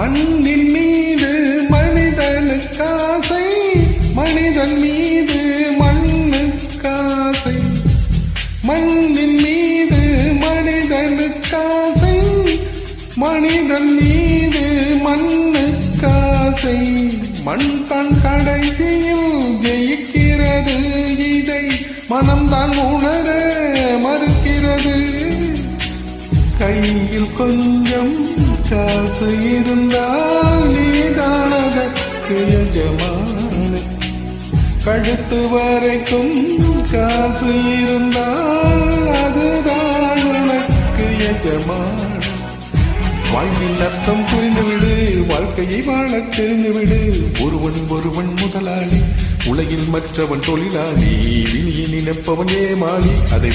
மண்ணின் மீது மனிதனுக்காசை, மனிதன் மீது மண்ணுக்காசை. மண்ணின் மீது மனிதனுக்காசை, மனிதன் மீது மண்ணுக்காசை. மண் தான் கடைசியில் ஜெயிக்கிறது, இதை மனம்தான் உணர மறுக்கிறது. கையில் கொஞ்சம் காசு இருந்தால் நீதான் அதற்கு எஜமான. கழுத்து வரைக்கும் காசு இருந்தால் அதுதான் உனக்கு எஜமான. வாழ்வில் அர்த்தம் புரிந்துவிடு, வாழ்க்கையை வாழத் தெரிந்துவிடு. ஒருவன் முதலாளி, உலகில் மற்றவன் தொழிலாளி. விழியை நினைப்பவன் ஏமாளி, அதை